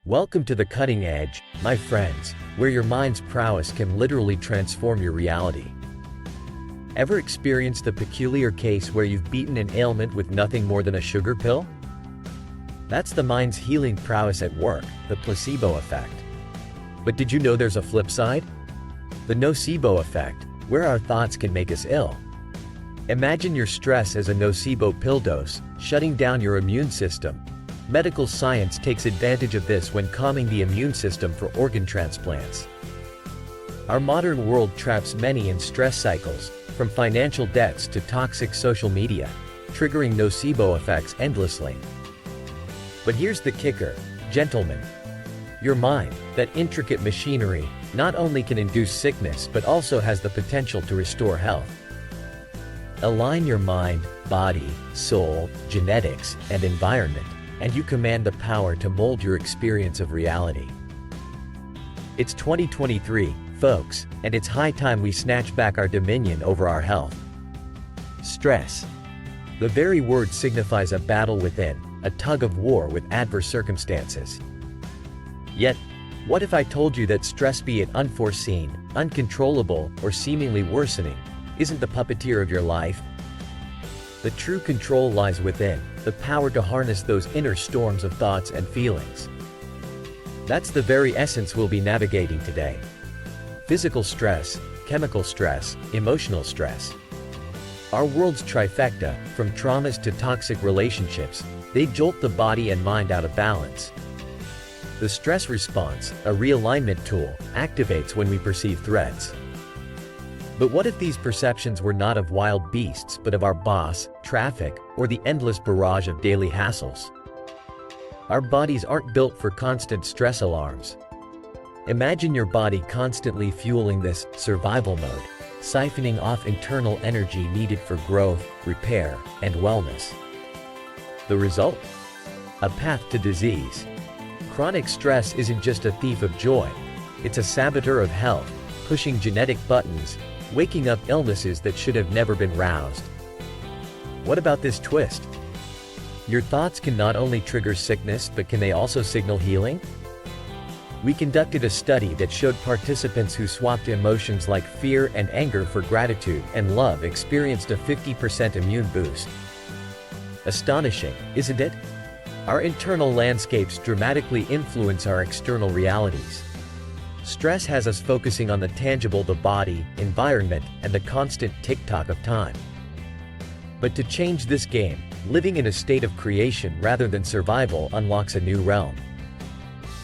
Welcome to the cutting edge, my friends, where your mind's prowess can literally transform your reality. Ever experienced the peculiar case where you've beaten an ailment with nothing more than a sugar pill? That's the mind's healing prowess at work, the placebo effect. But did you know there's a flip side? The nocebo effect, where our thoughts can make us ill. Imagine your stress as a nocebo pill dose, shutting down your immune system. Medical science takes advantage of this when calming the immune system for organ transplants. Our modern world traps many in stress cycles, from financial debts to toxic social media, triggering nocebo effects endlessly. But here's the kicker, gentlemen. Your mind, that intricate machinery, not only can induce sickness but also has the potential to restore health. Align your mind, body, soul, genetics, and environment, and you command the power to mold your experience of reality. It's 2023, folks, and it's high time we snatch back our dominion over our health. Stress. The very word signifies a battle within, a tug of war with adverse circumstances. Yet, what if I told you that stress, be it unforeseen, uncontrollable, or seemingly worsening, isn't the puppeteer of your life? The true control lies within, the power to harness those inner storms of thoughts and feelings. That's the very essence we'll be navigating today. Physical stress, chemical stress, emotional stress. Our world's trifecta, from traumas to toxic relationships, they jolt the body and mind out of balance. The stress response, a realignment tool, activates when we perceive threats. But what if these perceptions were not of wild beasts but of our boss, traffic, or the endless barrage of daily hassles? Our bodies aren't built for constant stress alarms. Imagine your body constantly fueling this survival mode, siphoning off internal energy needed for growth, repair, and wellness. The result? A path to disease. Chronic stress isn't just a thief of joy, it's a saboteur of health, pushing genetic buttons, waking up illnesses that should have never been roused. What about this twist? Your thoughts can not only trigger sickness, but can they also signal healing? We conducted a study that showed participants who swapped emotions like fear and anger for gratitude and love experienced a 50% immune boost. Astonishing, isn't it? Our internal landscapes dramatically influence our external realities. Stress has us focusing on the tangible, the body, environment, and the constant tick-tock of time. But to change this game, living in a state of creation rather than survival unlocks a new realm.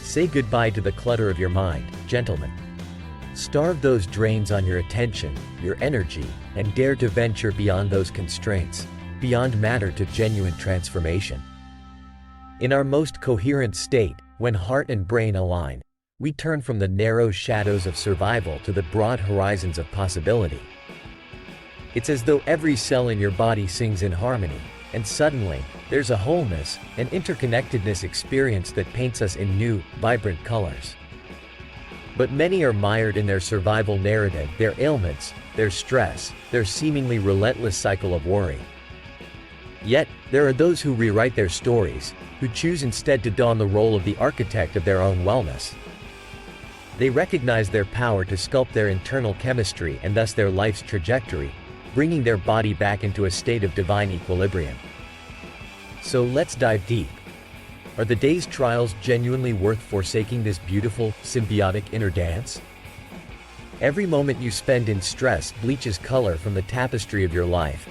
Say goodbye to the clutter of your mind, gentlemen. Starve those drains on your attention, your energy, and dare to venture beyond those constraints, beyond matter to genuine transformation. In our most coherent state, when heart and brain align, we turn from the narrow shadows of survival to the broad horizons of possibility. It's as though every cell in your body sings in harmony, and suddenly, there's a wholeness, an interconnectedness experience that paints us in new, vibrant colors. But many are mired in their survival narrative, their ailments, their stress, their seemingly relentless cycle of worry. Yet, there are those who rewrite their stories, who choose instead to don the role of the architect of their own wellness. They recognize their power to sculpt their internal chemistry and thus their life's trajectory, bringing their body back into a state of divine equilibrium. So let's dive deep. Are the day's trials genuinely worth forsaking this beautiful, symbiotic inner dance? Every moment you spend in stress bleaches color from the tapestry of your life.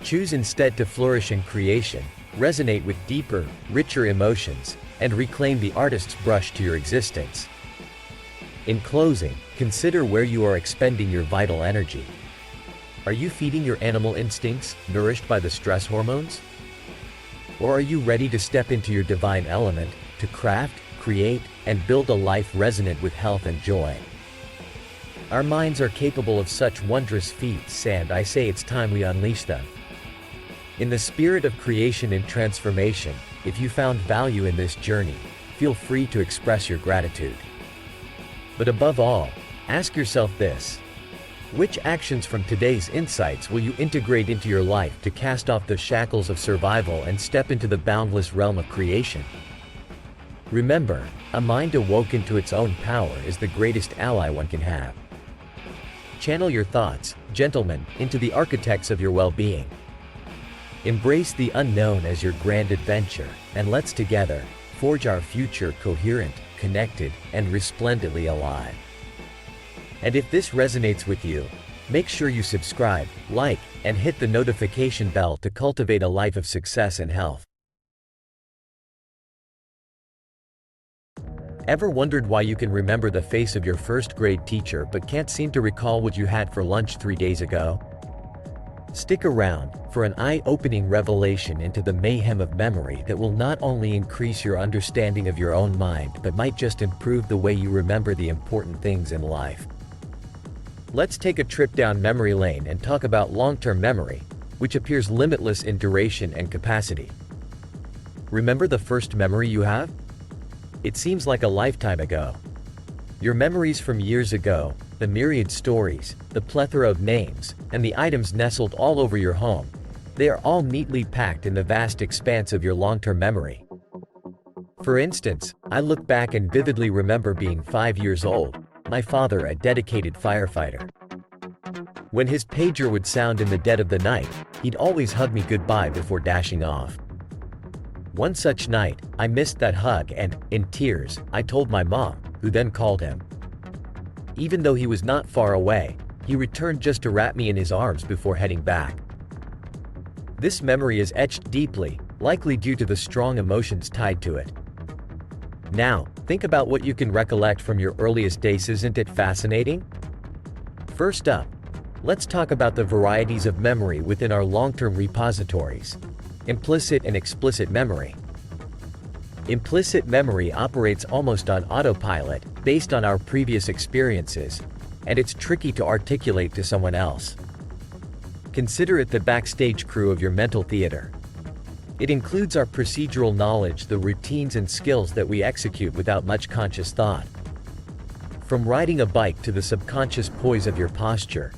Choose instead to flourish in creation, resonate with deeper, richer emotions, and reclaim the artist's brush to your existence. In closing, consider where you are expending your vital energy. Are you feeding your animal instincts, nourished by the stress hormones? Or are you ready to step into your divine element, to craft, create, and build a life resonant with health and joy? Our minds are capable of such wondrous feats, and I say it's time we unleash them. In the spirit of creation and transformation, if you found value in this journey, feel free to express your gratitude. But above all, ask yourself this: which actions from today's insights will you integrate into your life to cast off the shackles of survival and step into the boundless realm of creation? Remember, a mind awoken to its own power is the greatest ally one can have. Channel your thoughts, gentlemen, into the architects of your well-being. Embrace the unknown as your grand adventure, and let's together forge our future coherent, connected, and resplendently alive. And if this resonates with you, make sure you subscribe, like, and hit the notification bell to cultivate a life of success and health. Ever wondered why you can remember the face of your first grade teacher but can't seem to recall what you had for lunch 3 days ago? Stick around for an eye-opening revelation into the mayhem of memory that will not only increase your understanding of your own mind but might just improve the way you remember the important things in life. Let's take a trip down memory lane and talk about long-term memory, which appears limitless in duration and capacity. Remember the first memory you have? It seems like a lifetime ago. Your memories from years ago, the myriad stories, the plethora of names, and the items nestled all over your home, they are all neatly packed in the vast expanse of your long-term memory. For instance, I look back and vividly remember being 5 years old, my father a dedicated firefighter. When his pager would sound in the dead of the night, he'd always hug me goodbye before dashing off. One such night, I missed that hug and, in tears, I told my mom, who then called him. Even though he was not far away, he returned just to wrap me in his arms before heading back. This memory is etched deeply, likely due to the strong emotions tied to it. Now, think about what you can recollect from your earliest days. Isn't it fascinating? First up, let's talk about the varieties of memory within our long-term repositories. Implicit and explicit memory. Implicit memory operates almost on autopilot, based on our previous experiences, and it's tricky to articulate to someone else. Consider it the backstage crew of your mental theater. It includes our procedural knowledge, the routines and skills that we execute without much conscious thought. From riding a bike to the subconscious poise of your posture,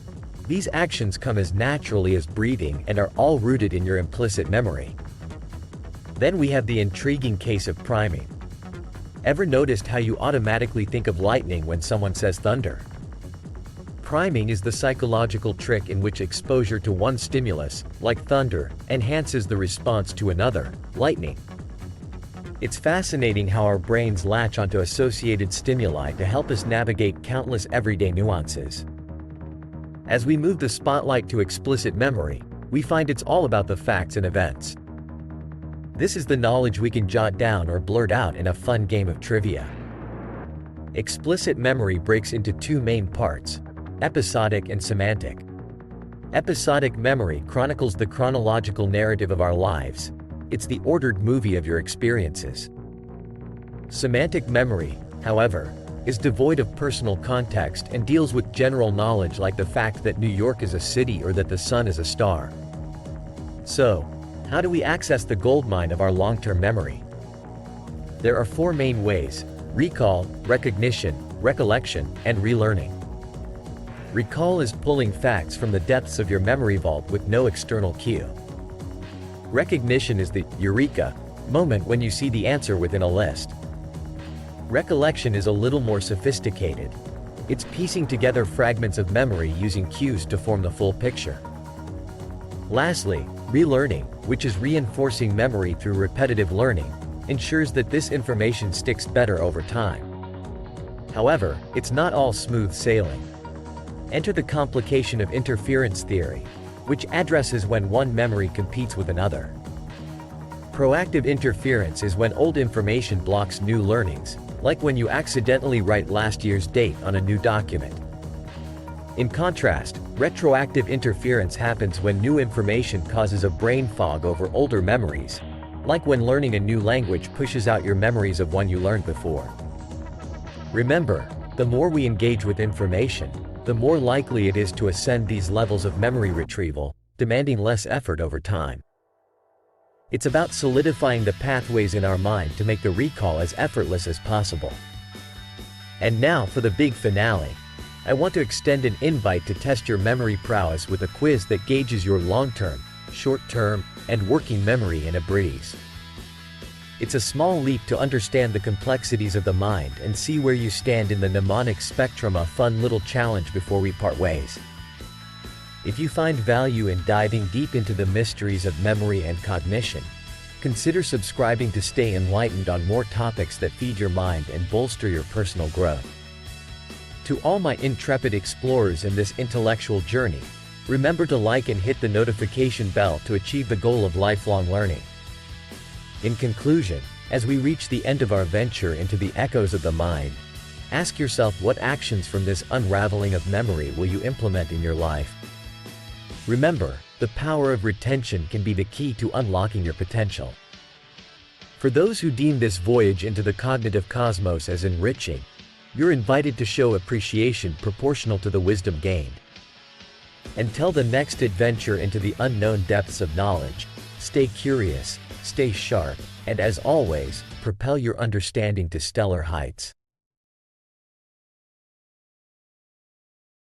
these actions come as naturally as breathing and are all rooted in your implicit memory. Then we have the intriguing case of priming. Ever noticed how you automatically think of lightning when someone says thunder? Priming is the psychological trick in which exposure to one stimulus, like thunder, enhances the response to another, lightning. It's fascinating how our brains latch onto associated stimuli to help us navigate countless everyday nuances. As we move the spotlight to explicit memory, we find it's all about the facts and events. This is the knowledge we can jot down or blurt out in a fun game of trivia. Explicit memory breaks into two main parts: episodic and semantic. Episodic memory chronicles the chronological narrative of our lives. It's the ordered movie of your experiences. Semantic memory, however, is devoid of personal context and deals with general knowledge like the fact that New York is a city or that the sun is a star. So, how do we access the goldmine of our long-term memory? There are 4 main ways: recall, recognition, recollection, and relearning. Recall is pulling facts from the depths of your memory vault with no external cue. Recognition is the eureka moment when you see the answer within a list. Recollection is a little more sophisticated. It's piecing together fragments of memory using cues to form the full picture. Lastly, relearning, which is reinforcing memory through repetitive learning, ensures that this information sticks better over time. However, it's not all smooth sailing. Enter the complication of interference theory, which addresses when one memory competes with another. Proactive interference is when old information blocks new learnings, like when you accidentally write last year's date on a new document. In contrast, retroactive interference happens when new information causes a brain fog over older memories, like when learning a new language pushes out your memories of one you learned before. Remember, the more we engage with information, the more likely it is to ascend these levels of memory retrieval, demanding less effort over time. It's about solidifying the pathways in our mind to make the recall as effortless as possible. And now for the big finale. I want to extend an invite to test your memory prowess with a quiz that gauges your long-term, short-term, and working memory in a breeze. It's a small leap to understand the complexities of the mind and see where you stand in the mnemonic spectrum. A fun little challenge before we part ways. If you find value in diving deep into the mysteries of memory and cognition, consider subscribing to stay enlightened on more topics that feed your mind and bolster your personal growth. To all my intrepid explorers in this intellectual journey, remember to like and hit the notification bell to achieve the goal of lifelong learning. In conclusion, as we reach the end of our venture into the echoes of the mind, ask yourself, what actions from this unraveling of memory will you implement in your life? Remember, the power of retention can be the key to unlocking your potential. For those who deem this voyage into the cognitive cosmos as enriching, you're invited to show appreciation proportional to the wisdom gained. Until the next adventure into the unknown depths of knowledge, stay curious, stay sharp, and as always, propel your understanding to stellar heights.